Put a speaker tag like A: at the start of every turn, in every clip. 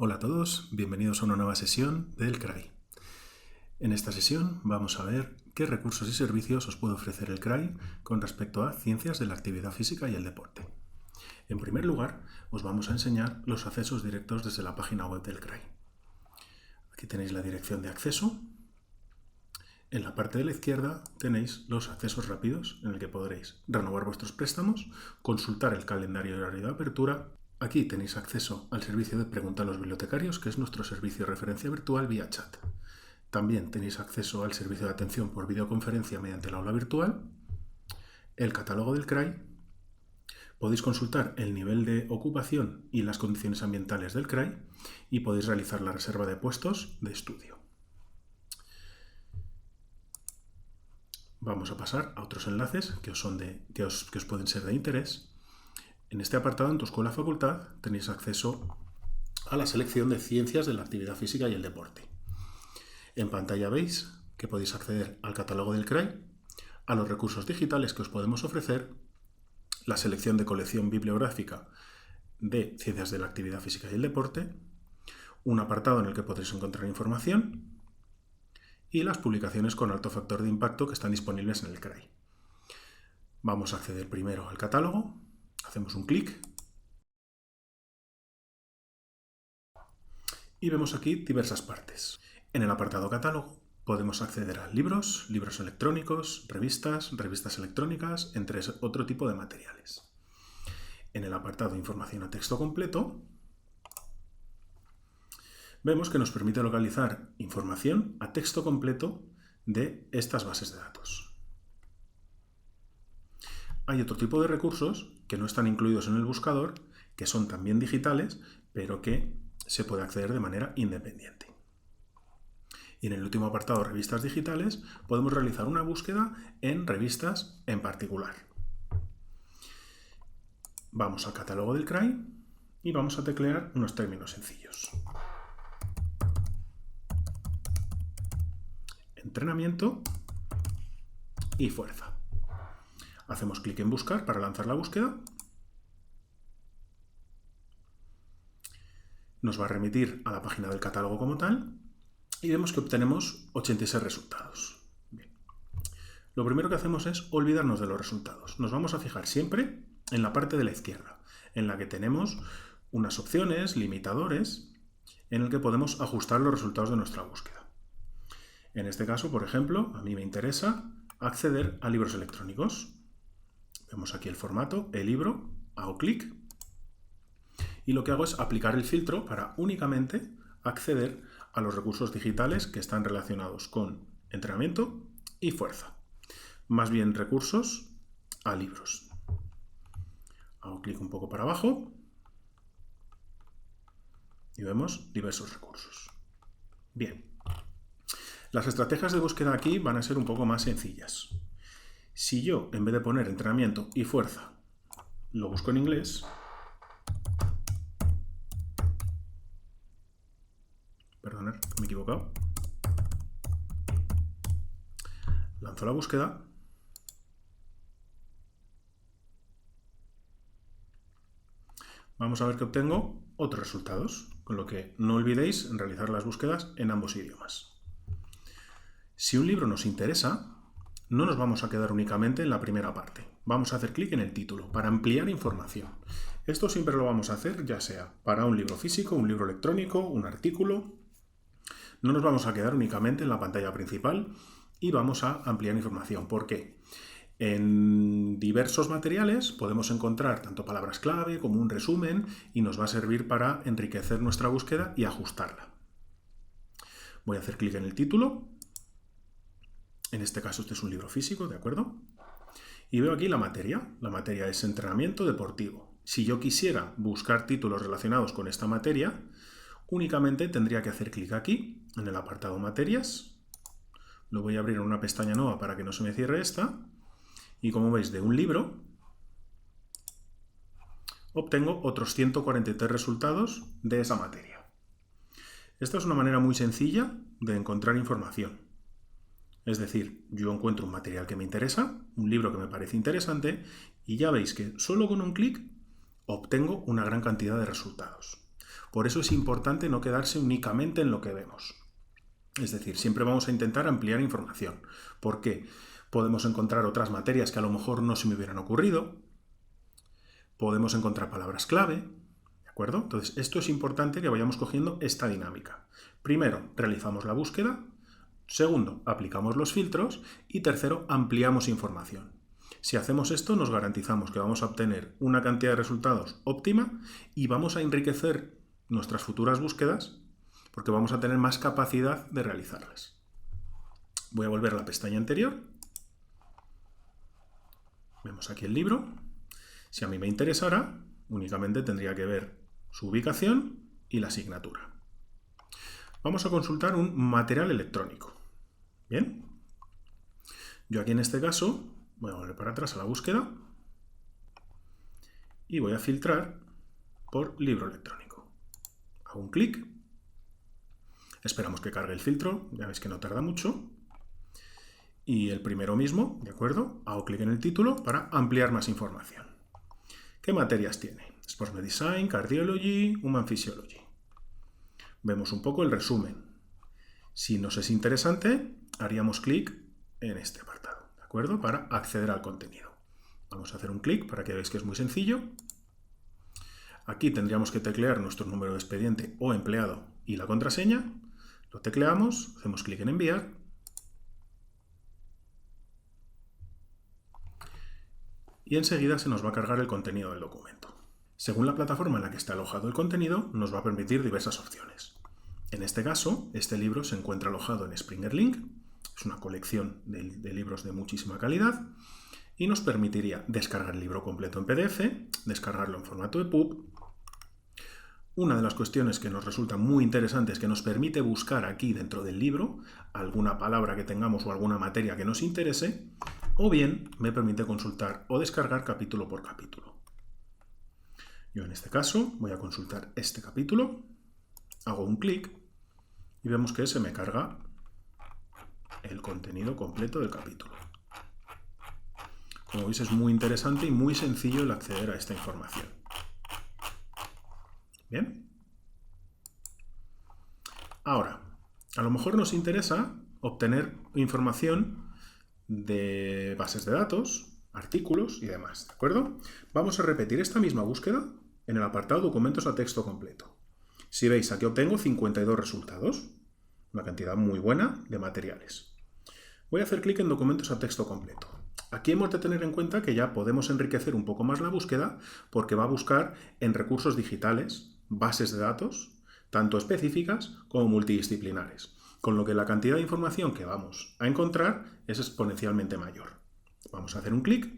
A: Hola a todos, bienvenidos a una nueva sesión del CRAI. En esta sesión vamos a ver qué recursos y servicios os puede ofrecer el CRAI con respecto a ciencias de la actividad física y el deporte. En primer lugar, os vamos a enseñar los accesos directos desde la página web del CRAI. Aquí tenéis la dirección de acceso. En la parte de la izquierda tenéis los accesos rápidos en el que podréis renovar vuestros préstamos, consultar el calendario y horario de apertura. Aquí tenéis acceso al servicio de Pregunta a los bibliotecarios, que es nuestro servicio de referencia virtual vía chat. También tenéis acceso al servicio de atención por videoconferencia mediante el aula virtual, el catálogo del CRAI. Podéis consultar el nivel de ocupación y las condiciones ambientales del CRAI y podéis realizar la reserva de puestos de estudio. Vamos a pasar a otros enlaces que os pueden ser de interés. En este apartado, en tu escuela o facultad, tenéis acceso a la selección de ciencias de la actividad física y el deporte. En pantalla veis que podéis acceder al catálogo del CRAI, a los recursos digitales que os podemos ofrecer, la selección de colección bibliográfica de ciencias de la actividad física y el deporte, un apartado en el que podréis encontrar información y las publicaciones con alto factor de impacto que están disponibles en el CRAI. Vamos a acceder primero al catálogo. Hacemos un clic y vemos aquí diversas partes. En el apartado catálogo podemos acceder a libros, libros electrónicos, revistas, revistas electrónicas, entre otro tipo de materiales. En el apartado Información a texto completo vemos que nos permite localizar información a texto completo de estas bases de datos. Hay otro tipo de recursos que no están incluidos en el buscador, que son también digitales, pero que se puede acceder de manera independiente. Y en el último apartado, revistas digitales, podemos realizar una búsqueda en revistas en particular. Vamos al catálogo del CRAI y vamos a teclear unos términos sencillos. Entrenamiento y fuerza. Hacemos clic en buscar para lanzar la búsqueda. Nos va a remitir a la página del catálogo como tal y vemos que obtenemos 86 resultados. Bien. Lo primero que hacemos es olvidarnos de los resultados. Nos vamos a fijar siempre en la parte de la izquierda, en la que tenemos unas opciones, limitadores, en el que podemos ajustar los resultados de nuestra búsqueda. En este caso, por ejemplo, a mí me interesa acceder a libros electrónicos. Vemos aquí el formato, el libro, hago clic y lo que hago es aplicar el filtro para únicamente acceder a los recursos digitales que están relacionados con entrenamiento y fuerza. Más bien recursos a libros. Hago clic un poco para abajo y vemos diversos recursos. Bien. Las estrategias de búsqueda aquí van a ser un poco más sencillas. Si yo, en vez de poner entrenamiento y fuerza, lo busco en inglés, perdonad, me he equivocado, lanzo la búsqueda, vamos a ver que obtengo otros resultados, con lo que no olvidéis realizar las búsquedas en ambos idiomas. Si un libro nos interesa, no nos vamos a quedar únicamente en la primera parte. Vamos a hacer clic en el título para ampliar información. Esto siempre lo vamos a hacer ya sea para un libro físico, un libro electrónico, un artículo. No nos vamos a quedar únicamente en la pantalla principal y vamos a ampliar información. ¿Por qué? En diversos materiales podemos encontrar tanto palabras clave como un resumen y nos va a servir para enriquecer nuestra búsqueda y ajustarla. Voy a hacer clic en el título. En este caso este es un libro físico, ¿de acuerdo? Y veo aquí la materia. La materia es entrenamiento deportivo. Si yo quisiera buscar títulos relacionados con esta materia, únicamente tendría que hacer clic aquí, en el apartado materias. Lo voy a abrir en una pestaña nueva para que no se me cierre esta. Y como veis, de un libro obtengo otros 143 resultados de esa materia. Esta es una manera muy sencilla de encontrar información. Es decir, yo encuentro un material que me interesa, un libro que me parece interesante, y ya veis que solo con un clic obtengo una gran cantidad de resultados. Por eso es importante no quedarse únicamente en lo que vemos. Es decir, siempre vamos a intentar ampliar información. ¿Por qué? Podemos encontrar otras materias que a lo mejor no se me hubieran ocurrido. Podemos encontrar palabras clave. ¿De acuerdo? Entonces, esto es importante que vayamos cogiendo esta dinámica. Primero, realizamos la búsqueda. Segundo, aplicamos los filtros. Y tercero, ampliamos información. Si hacemos esto, nos garantizamos que vamos a obtener una cantidad de resultados óptima y vamos a enriquecer nuestras futuras búsquedas porque vamos a tener más capacidad de realizarlas. Voy a volver a la pestaña anterior. Vemos aquí el libro. Si a mí me interesara, únicamente tendría que ver su ubicación y la asignatura. Vamos a consultar un material electrónico. Bien. Yo aquí en este caso voy a volver para atrás a la búsqueda y voy a filtrar por libro electrónico. Hago un clic. Esperamos que cargue el filtro, ya veis que no tarda mucho. Y el primero mismo, ¿de acuerdo? Hago clic en el título para ampliar más información. ¿Qué materias tiene? Sports Medicine, Cardiology, Human Physiology. Vemos un poco el resumen. Si nos es interesante, haríamos clic en este apartado, ¿de acuerdo? Para acceder al contenido. Vamos a hacer un clic para que veáis que es muy sencillo. Aquí tendríamos que teclear nuestro número de expediente o empleado y la contraseña. Lo tecleamos, hacemos clic en enviar y enseguida se nos va a cargar el contenido del documento. Según la plataforma en la que está alojado el contenido, nos va a permitir diversas opciones. En este caso, este libro se encuentra alojado en Springer Link, es una colección de libros de muchísima calidad y nos permitiría descargar el libro completo en PDF, descargarlo en formato EPUB. Una de las cuestiones que nos resulta muy interesante es que nos permite buscar aquí dentro del libro alguna palabra que tengamos o alguna materia que nos interese, o bien me permite consultar o descargar capítulo por capítulo. Yo en este caso voy a consultar este capítulo, hago un clic y vemos que se me carga el contenido completo del capítulo. Como veis es muy interesante y muy sencillo el acceder a esta información. Bien. Ahora, a lo mejor nos interesa obtener información de bases de datos, artículos y demás, ¿de acuerdo? Vamos a repetir esta misma búsqueda en el apartado documentos a texto completo. Si veis, aquí obtengo 52 resultados, una cantidad muy buena de materiales. Voy a hacer clic en documentos a texto completo. Aquí hemos de tener en cuenta que ya podemos enriquecer un poco más la búsqueda porque va a buscar en recursos digitales, bases de datos, tanto específicas como multidisciplinares, con lo que la cantidad de información que vamos a encontrar es exponencialmente mayor. Vamos a hacer un clic.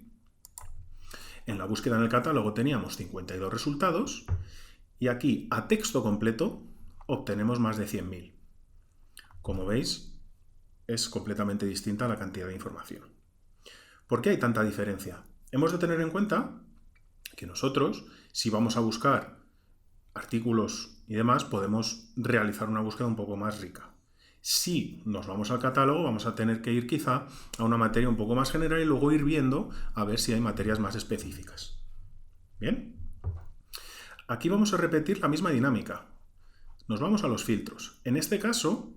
A: En la búsqueda en el catálogo teníamos 52 resultados y aquí a texto completo obtenemos más de 100.000. Como veis, es completamente distinta la cantidad de información. ¿Por qué hay tanta diferencia? Hemos de tener en cuenta que nosotros, si vamos a buscar artículos y demás, podemos realizar una búsqueda un poco más rica. Si nos vamos al catálogo, vamos a tener que ir quizá a una materia un poco más general y luego ir viendo a ver si hay materias más específicas. ¿Bien? Aquí vamos a repetir la misma dinámica. Nos vamos a los filtros. En este caso,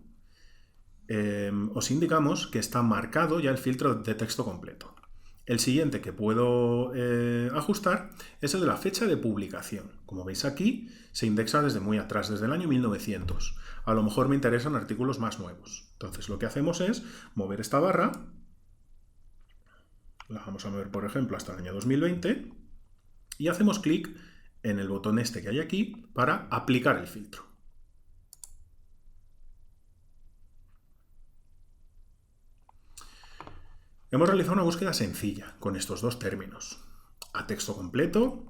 A: os indicamos que está marcado ya el filtro de texto completo. El siguiente que puedo ajustar es el de la fecha de publicación. Como veis aquí, se indexa desde muy atrás, desde el año 1900. A lo mejor me interesan artículos más nuevos. Entonces lo que hacemos es mover esta barra, la vamos a mover por ejemplo hasta el año 2020 y hacemos clic en el botón este que hay aquí para aplicar el filtro. Hemos realizado una búsqueda sencilla con estos dos términos, a texto completo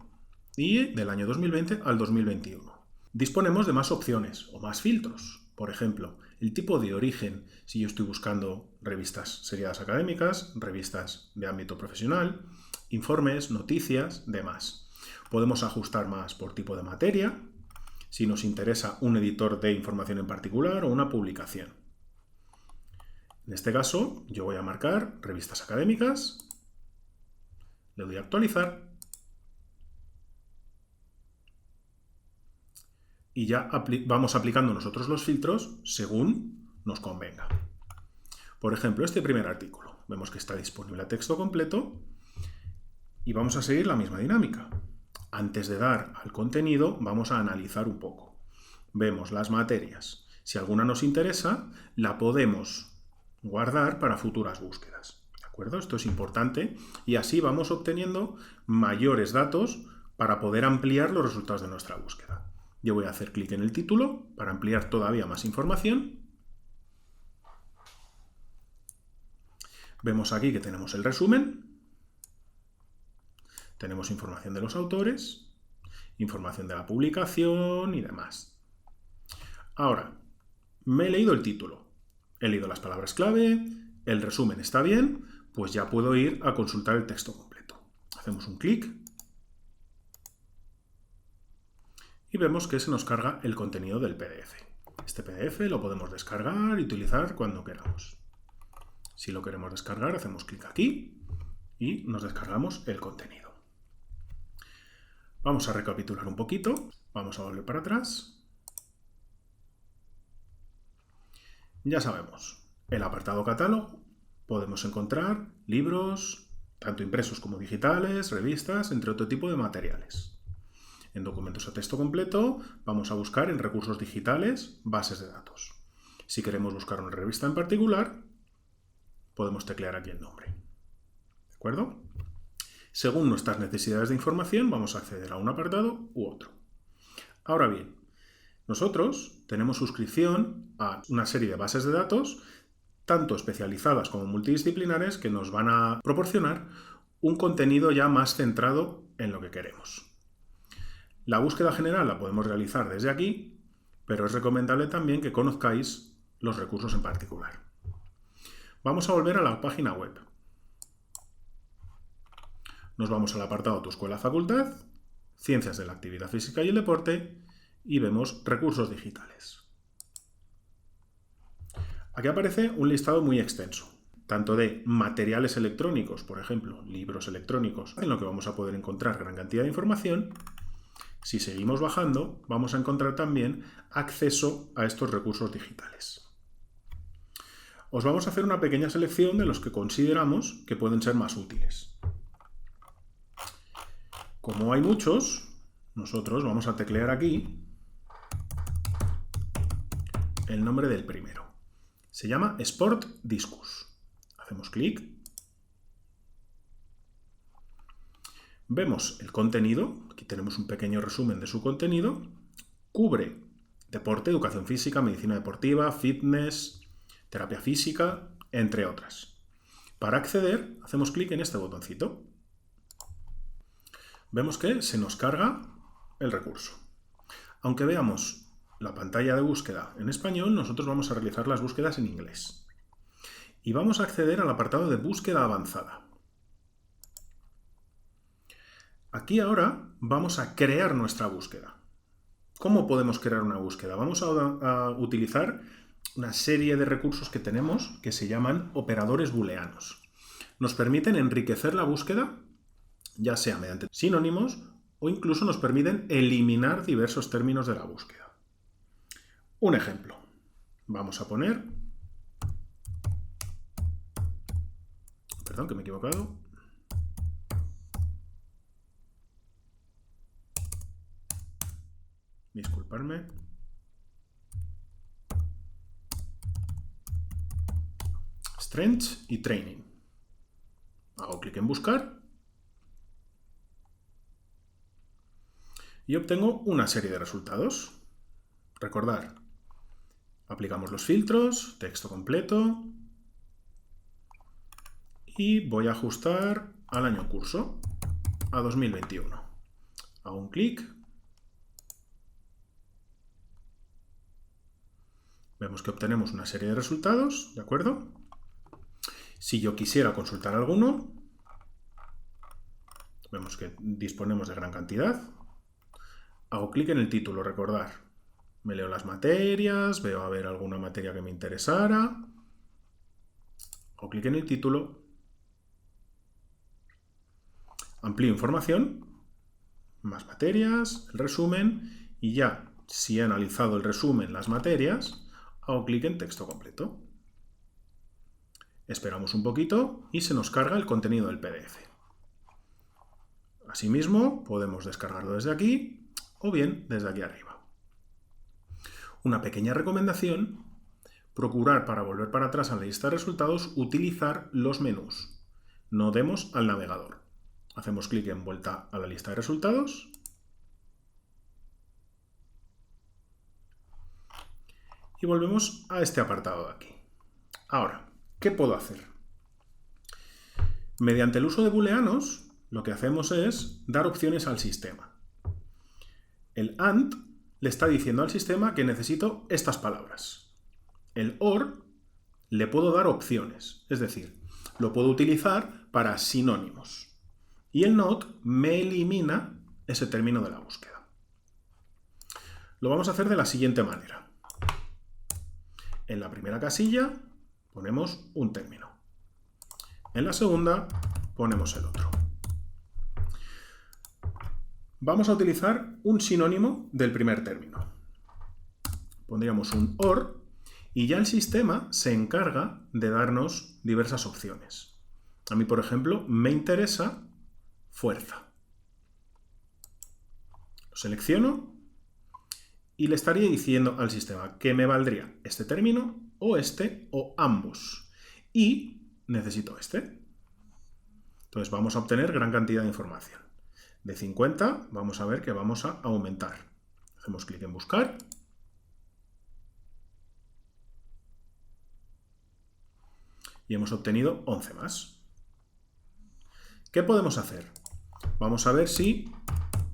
A: y del año 2020 al 2021. Disponemos de más opciones o más filtros. Por ejemplo, el tipo de origen, si yo estoy buscando revistas seriadas académicas, revistas de ámbito profesional, informes, noticias, demás. Podemos ajustar más por tipo de materia, si nos interesa un editor de información en particular o una publicación. En este caso, yo voy a marcar revistas académicas, le doy a actualizar y ya vamos aplicando nosotros los filtros según nos convenga. Por ejemplo, este primer artículo. Vemos que está disponible a texto completo y vamos a seguir la misma dinámica. Antes de dar al contenido, vamos a analizar un poco. Vemos las materias. Si alguna nos interesa, la podemos guardar para futuras búsquedas. ¿De acuerdo? Esto es importante y así vamos obteniendo mayores datos para poder ampliar los resultados de nuestra búsqueda. Yo voy a hacer clic en el título para ampliar todavía más información. Vemos aquí que tenemos el resumen, tenemos información de los autores, información de la publicación y demás. Ahora, me he leído el título, he leído las palabras clave, el resumen está bien, pues ya puedo ir a consultar el texto completo. Hacemos un clic y vemos que se nos carga el contenido del PDF. Este PDF lo podemos descargar y utilizar cuando queramos. Si lo queremos descargar, hacemos clic aquí y nos descargamos el contenido. Vamos a recapitular un poquito. Vamos a volver para atrás. Ya sabemos, el apartado catálogo podemos encontrar libros, tanto impresos como digitales, revistas, entre otro tipo de materiales. En documentos a texto completo vamos a buscar en recursos digitales, bases de datos. Si queremos buscar una revista en particular, podemos teclear aquí el nombre. ¿De acuerdo? Según nuestras necesidades de información, vamos a acceder a un apartado u otro. Ahora bien, nosotros tenemos suscripción a una serie de bases de datos, tanto especializadas como multidisciplinares, que nos van a proporcionar un contenido ya más centrado en lo que queremos. La búsqueda general la podemos realizar desde aquí, pero es recomendable también que conozcáis los recursos en particular. Vamos a volver a la página web. Nos vamos al apartado Tu Escuela Facultad, Ciencias de la Actividad Física y el Deporte y vemos Recursos Digitales. Aquí aparece un listado muy extenso, tanto de materiales electrónicos, por ejemplo, libros electrónicos, en lo que vamos a poder encontrar gran cantidad de información. Si seguimos bajando, vamos a encontrar también acceso a estos recursos digitales. Os vamos a hacer una pequeña selección de los que consideramos que pueden ser más útiles. Como hay muchos, nosotros vamos a teclear aquí el nombre del primero. Se llama Sport Discus. Hacemos clic. Vemos el contenido. Aquí tenemos un pequeño resumen de su contenido. Cubre deporte, educación física, medicina deportiva, fitness, terapia física, entre otras. Para acceder, hacemos clic en este botoncito. Vemos que se nos carga el recurso. Aunque veamos la pantalla de búsqueda en español, nosotros vamos a realizar las búsquedas en inglés. Y vamos a acceder al apartado de búsqueda avanzada. Aquí ahora vamos a crear nuestra búsqueda. ¿Cómo podemos crear una búsqueda? Vamos a utilizar una serie de recursos que tenemos que se llaman operadores booleanos. Nos permiten enriquecer la búsqueda, ya sea mediante sinónimos o incluso nos permiten eliminar diversos términos de la búsqueda. Un ejemplo. Vamos a poner... Perdón, que me he equivocado. Disculparme. Strength y Training. Hago clic en Buscar. Y obtengo una serie de resultados. Recordar, aplicamos los filtros, texto completo, y voy a ajustar al año curso, a 2021. Hago un clic. Vemos que obtenemos una serie de resultados, ¿de acuerdo? Si yo quisiera consultar alguno, vemos que disponemos de gran cantidad. Hago clic en el título, recordar. Me leo las materias, veo a ver alguna materia que me interesara. Hago clic en el título. Amplío información, más materias, el resumen y ya si he analizado el resumen, las materias, hago clic en texto completo. Esperamos un poquito y se nos carga el contenido del PDF. Asimismo, podemos descargarlo desde aquí o bien desde aquí arriba. Una pequeña recomendación: procurar, para volver para atrás a la lista de resultados, utilizar los menús. No demos al navegador. Hacemos clic en vuelta a la lista de resultados. Y volvemos a este apartado de aquí. Ahora, ¿qué puedo hacer? Mediante el uso de booleanos, lo que hacemos es dar opciones al sistema. El AND le está diciendo al sistema que necesito estas palabras. El OR le puedo dar opciones, es decir, lo puedo utilizar para sinónimos. Y el NOT me elimina ese término de la búsqueda. Lo vamos a hacer de la siguiente manera. En la primera casilla ponemos un término. En la segunda ponemos el otro. Vamos a utilizar un sinónimo del primer término. Pondríamos un OR y ya el sistema se encarga de darnos diversas opciones. A mí, por ejemplo, me interesa fuerza. Lo selecciono y le estaría diciendo al sistema que me valdría este término o ambos. Y necesito este. Entonces vamos a obtener gran cantidad de información. De 50 vamos a ver que vamos a aumentar. Hacemos clic en buscar. Y hemos obtenido 11 más. ¿Qué podemos hacer? Vamos a ver si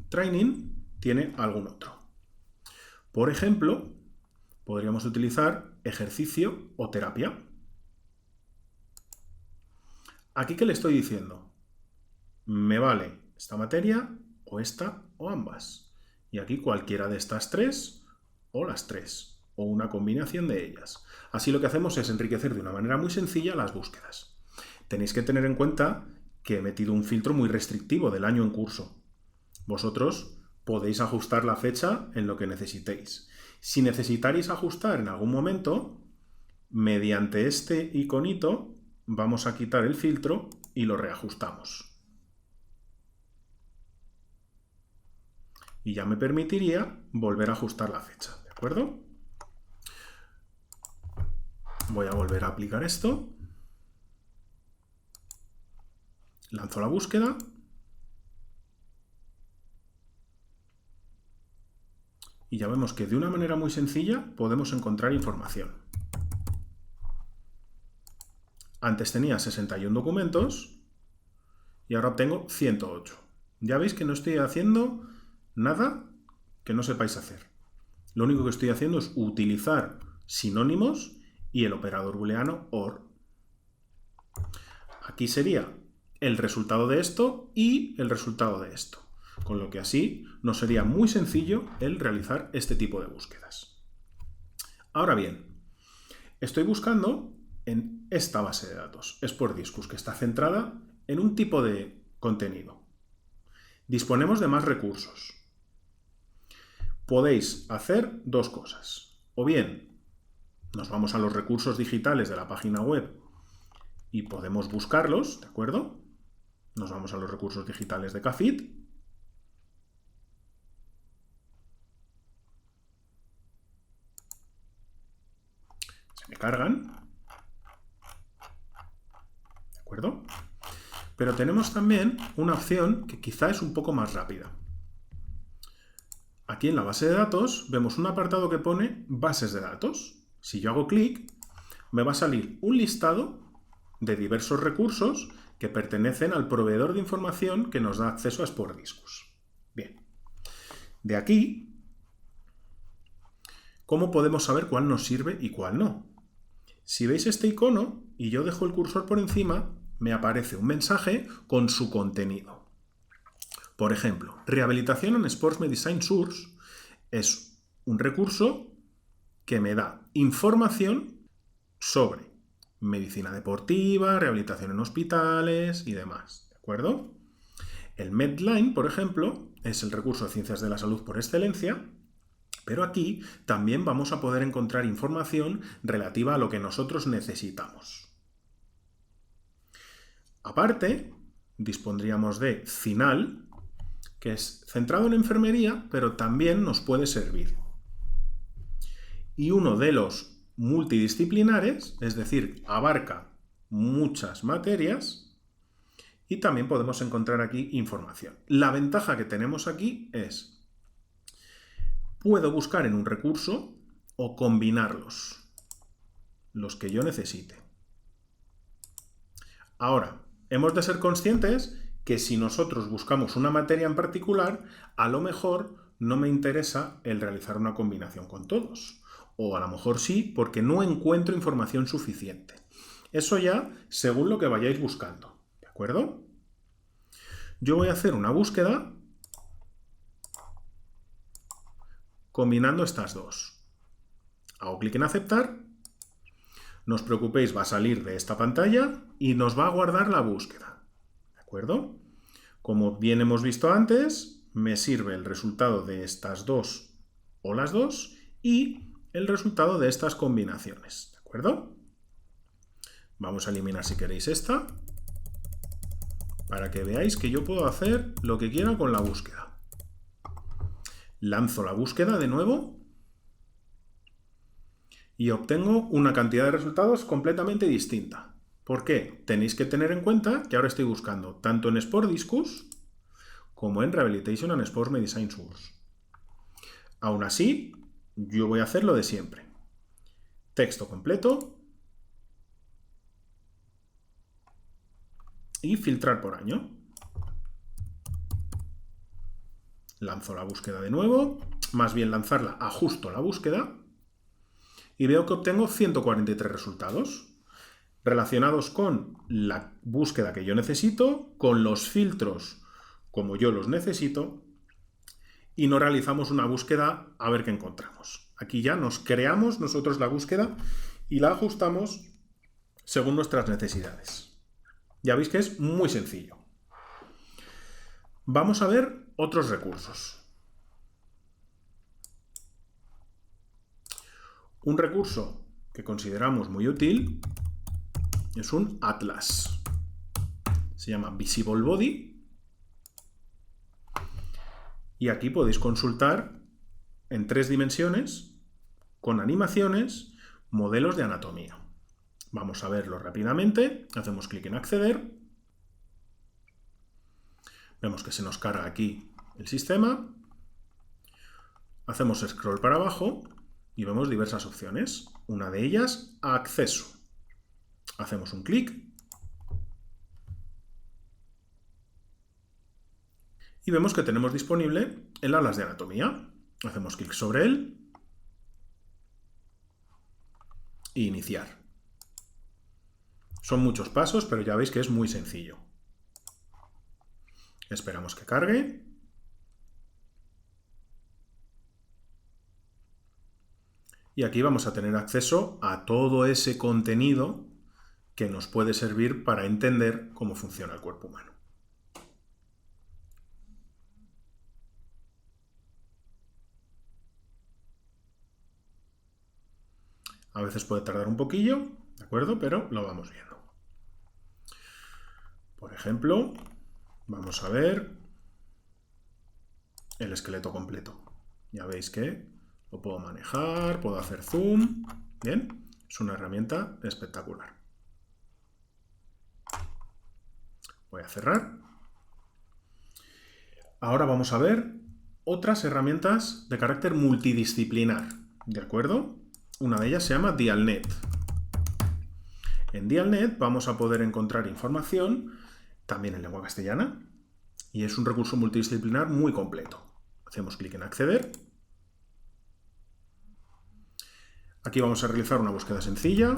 A: training tiene algún otro. Por ejemplo, podríamos utilizar ejercicio o terapia. ¿Aquí qué le estoy diciendo? Me vale esta materia o esta o ambas. Y aquí cualquiera de estas tres o las tres, o una combinación de ellas. Así lo que hacemos es enriquecer de una manera muy sencilla las búsquedas. Tenéis que tener en cuenta que he metido un filtro muy restrictivo del año en curso. Vosotros podéis ajustar la fecha en lo que necesitéis. Si necesitáis ajustar en algún momento, mediante este iconito vamos a quitar el filtro y lo reajustamos. Y ya me permitiría volver a ajustar la fecha, ¿de acuerdo? Voy a volver a aplicar esto. Lanzo la búsqueda. Y ya vemos que de una manera muy sencilla podemos encontrar información. Antes tenía 61 documentos y ahora obtengo 108. Ya veis que no estoy haciendo nada que no sepáis hacer. Lo único que estoy haciendo es utilizar sinónimos y el operador booleano OR. Aquí sería el resultado de esto y el resultado de esto. Con lo que así nos sería muy sencillo el realizar este tipo de búsquedas. Ahora bien, estoy buscando en esta base de datos, SportDiscus, que está centrada en un tipo de contenido. Disponemos de más recursos. Podéis hacer dos cosas. O bien, nos vamos a los recursos digitales de la página web y podemos buscarlos, ¿de acuerdo? Nos vamos a los recursos digitales de CAFIT. Se me cargan. ¿De acuerdo? Pero tenemos también una opción que quizá es un poco más rápida. Aquí en la base de datos vemos un apartado que pone bases de datos. Si yo hago clic, me va a salir un listado de diversos recursos que pertenecen al proveedor de información que nos da acceso a SportDiscus. Bien. De aquí, ¿cómo podemos saber cuál nos sirve y cuál no? Si veis este icono y yo dejo el cursor por encima, me aparece un mensaje con su contenido. Por ejemplo, Rehabilitación en Sports Medicine Source es un recurso que me da información sobre medicina deportiva, rehabilitación en hospitales y demás, ¿de acuerdo? El Medline, por ejemplo, es el recurso de ciencias de la salud por excelencia Pero aquí también vamos a poder encontrar información relativa a lo que nosotros necesitamos. Aparte, dispondríamos de final, que es centrado en enfermería, pero también nos puede servir. Y uno de los multidisciplinares, es decir, abarca muchas materias, y también podemos encontrar aquí información. La ventaja que tenemos aquí es, puedo buscar en un recurso o combinarlos, los que yo necesite. Ahora, hemos de ser conscientes que si nosotros buscamos una materia en particular, a lo mejor no me interesa el realizar una combinación con todos. O a lo mejor sí, porque no encuentro información suficiente. Eso ya según lo que vayáis buscando, ¿de acuerdo? Yo voy a hacer una búsqueda combinando estas dos. Hago clic en aceptar. No os preocupéis, va a salir de esta pantalla y nos va a guardar la búsqueda. ¿De acuerdo? Como bien hemos visto antes, me sirve el resultado de estas dos o las dos y el resultado de estas combinaciones. ¿De acuerdo? Vamos a eliminar si queréis esta, para que veáis que yo puedo hacer lo que quiera con la búsqueda. Lanzo la búsqueda de nuevo y obtengo una cantidad de resultados completamente distinta. ¿Por qué? Tenéis que tener en cuenta que ahora estoy buscando tanto en Sport Discus como en Rehabilitation and Sports Medicine Source. Aún así, yo voy a hacer lo de siempre. Texto completo y filtrar por año. Lanzo la búsqueda de nuevo, más bien lanzarla, ajusto la búsqueda y veo que obtengo 143 resultados relacionados con la búsqueda que yo necesito, con los filtros como yo los necesito, y no realizamos una búsqueda a ver qué encontramos. Aquí ya nos creamos nosotros la búsqueda y la ajustamos según nuestras necesidades. Ya veis que es muy sencillo. Vamos a ver otros recursos. Un recurso que consideramos muy útil es un atlas. Se llama Visible Body. Y aquí podéis consultar en 3 dimensiones, con animaciones, modelos de anatomía. Vamos a verlo rápidamente. Hacemos clic en acceder. Vemos que se nos carga aquí el sistema. Hacemos scroll para abajo y vemos diversas opciones. Una de ellas, acceso. Hacemos un clic y vemos que tenemos disponible el atlas de anatomía. Hacemos clic sobre él e iniciar. Son muchos pasos, pero ya veis que es muy sencillo. Esperamos que cargue. Y aquí vamos a tener acceso a todo ese contenido que nos puede servir para entender cómo funciona el cuerpo humano. A veces puede tardar un poquillo, ¿de acuerdo? Pero lo vamos viendo. Por ejemplo, vamos a ver el esqueleto completo. Ya veis que lo puedo manejar, puedo hacer zoom. Bien, es una herramienta espectacular. Voy a cerrar. Ahora vamos a ver otras herramientas de carácter multidisciplinar, ¿de acuerdo? Una de ellas se llama Dialnet. En Dialnet vamos a poder encontrar información también en lengua castellana y es un recurso multidisciplinar muy completo. Hacemos clic en acceder. Aquí vamos a realizar una búsqueda sencilla.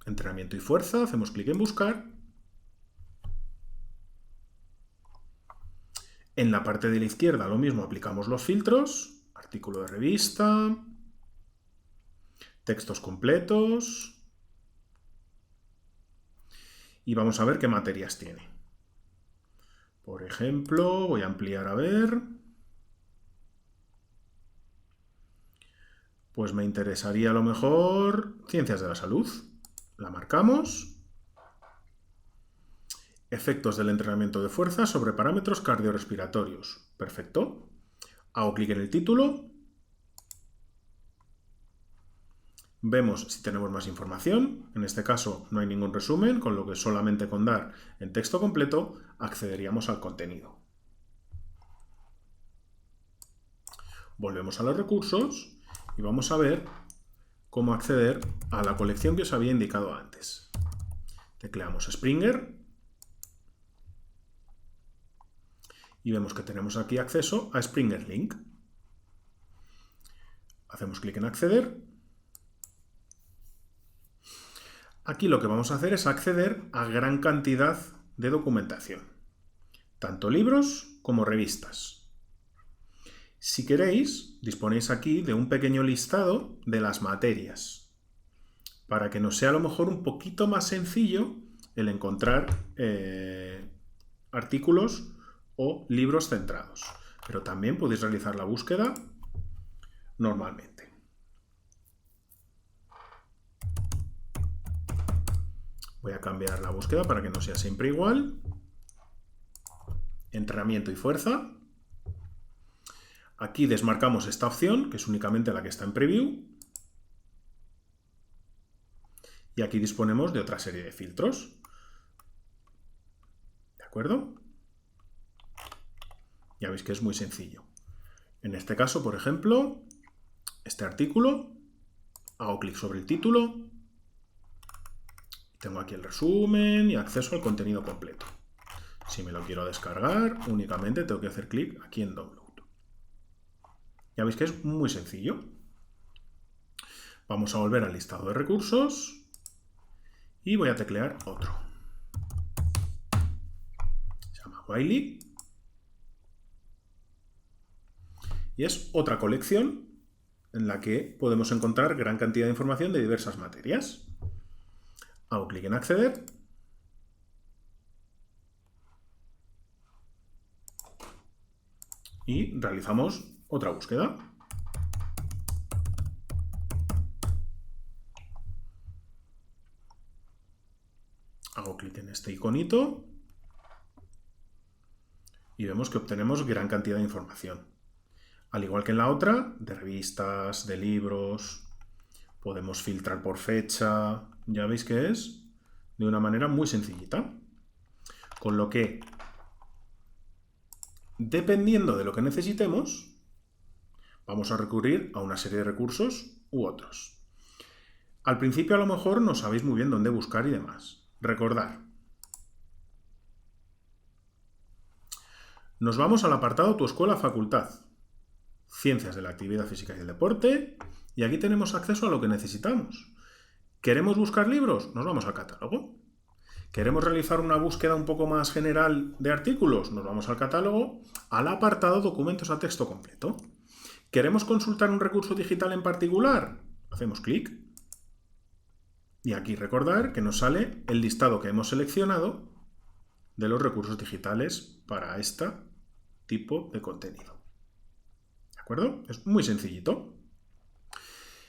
A: Entrenamiento y fuerza. Hacemos clic en buscar. En la parte de la izquierda lo mismo, aplicamos los filtros. Artículo de revista. Textos completos. Y vamos a ver qué materias tiene. Por ejemplo, voy a ampliar a ver. Pues me interesaría a lo mejor Ciencias de la Salud. La marcamos. Efectos del entrenamiento de fuerza sobre parámetros cardiorrespiratorios. Perfecto. Hago clic en el título. Vemos si tenemos más información. En este caso no hay ningún resumen, con lo que solamente con dar en texto completo accederíamos al contenido. Volvemos a los recursos y vamos a ver cómo acceder a la colección que os había indicado antes. Tecleamos Springer y vemos que tenemos aquí acceso a Springer Link. Hacemos clic en acceder. Aquí lo que vamos a hacer es acceder a gran cantidad de documentación, tanto libros como revistas. Si queréis, disponéis aquí de un pequeño listado de las materias, para que nos sea a lo mejor un poquito más sencillo el encontrar artículos o libros centrados. Pero también podéis realizar la búsqueda normalmente. Voy a cambiar la búsqueda para que no sea siempre igual. Entrenamiento y fuerza. Aquí desmarcamos esta opción, que es únicamente la que está en preview. Y aquí disponemos de otra serie de filtros. ¿De acuerdo? Ya veis que es muy sencillo. En este caso, por ejemplo, este artículo, hago clic sobre el título. Tengo aquí el resumen y acceso al contenido completo. Si me lo quiero descargar, únicamente tengo que hacer clic aquí en Download. Ya veis que es muy sencillo. Vamos a volver al listado de recursos y voy a teclear otro. Se llama Wiley. Y es otra colección en la que podemos encontrar gran cantidad de información de diversas materias. Hago clic en acceder. Y realizamos otra búsqueda. Hago clic en este iconito y vemos que obtenemos gran cantidad de información. Al igual que en la otra, de revistas, de libros, podemos filtrar por fecha. Ya veis que es de una manera muy sencillita. Con lo que, dependiendo de lo que necesitemos, vamos a recurrir a una serie de recursos u otros. Al principio a lo mejor no sabéis muy bien dónde buscar y demás. Recordad. Nos vamos al apartado Tu Escuela Facultad. Ciencias de la Actividad Física y el Deporte. Y aquí tenemos acceso a lo que necesitamos. ¿Queremos buscar libros? Nos vamos al catálogo. ¿Queremos realizar una búsqueda un poco más general de artículos? Nos vamos al catálogo, al apartado Documentos a texto completo. ¿Queremos consultar un recurso digital en particular? Hacemos clic. Y aquí recordar que nos sale el listado que hemos seleccionado de los recursos digitales para este tipo de contenido. ¿De acuerdo? Es muy sencillito.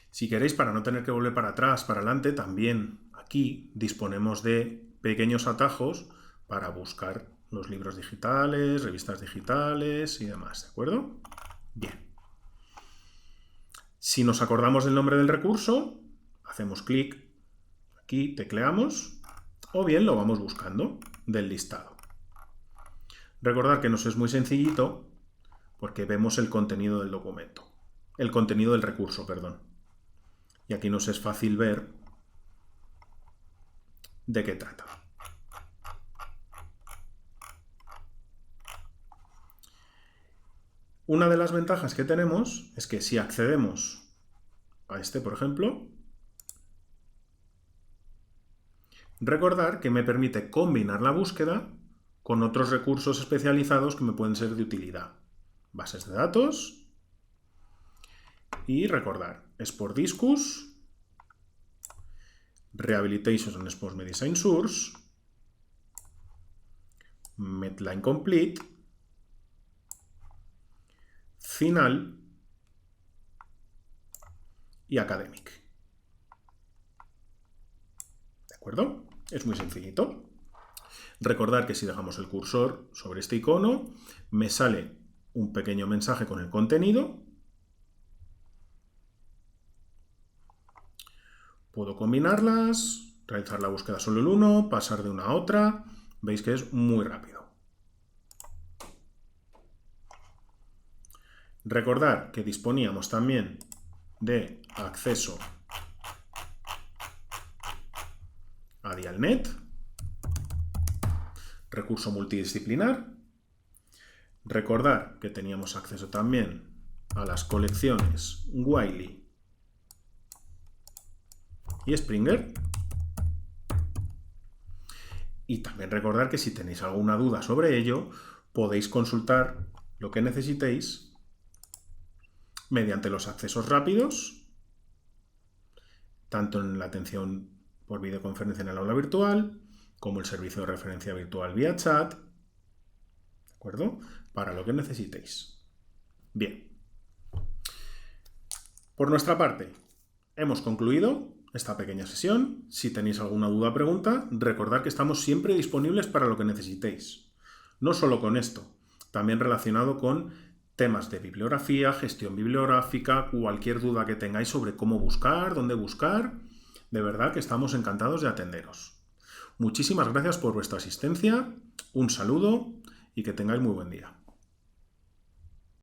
A: Si queréis, para no tener que volver para atrás, para adelante, también aquí disponemos de pequeños atajos para buscar los libros digitales, revistas digitales y demás, ¿de acuerdo? Bien. Si nos acordamos del nombre del recurso, hacemos clic aquí, tecleamos, o bien lo vamos buscando del listado. Recordad que nos es muy sencillito porque vemos el contenido del documento, el contenido del recurso, perdón. Y aquí nos es fácil ver de qué trata. Una de las ventajas que tenemos es que si accedemos a este, por ejemplo, recordar que me permite combinar la búsqueda con otros recursos especializados que me pueden ser de utilidad. Bases de datos y recordar Sport Discus, Rehabilitation and Sports Medicine Source, Medline Complete, Final y Academic. ¿De acuerdo? Es muy sencillito. Recordad que si dejamos el cursor sobre este icono, me sale un pequeño mensaje con el contenido. Puedo combinarlas, realizar la búsqueda solo el uno, pasar de una a otra. Veis que es muy rápido. Recordad que disponíamos también de acceso a Dialnet, recurso multidisciplinar. Recordad que teníamos acceso también a las colecciones Wiley y Springer. Y también recordad que si tenéis alguna duda sobre ello, podéis consultar lo que necesitéis mediante los accesos rápidos, tanto en la atención por videoconferencia en el aula virtual, como el servicio de referencia virtual vía chat, ¿de acuerdo? Para lo que necesitéis. Bien. Por nuestra parte, hemos concluido esta pequeña sesión. Si tenéis alguna duda o pregunta, recordad que estamos siempre disponibles para lo que necesitéis. No solo con esto, también relacionado con temas de bibliografía, gestión bibliográfica, cualquier duda que tengáis sobre cómo buscar, dónde buscar. De verdad que estamos encantados de atenderos. Muchísimas gracias por vuestra asistencia, un saludo y que tengáis muy buen día.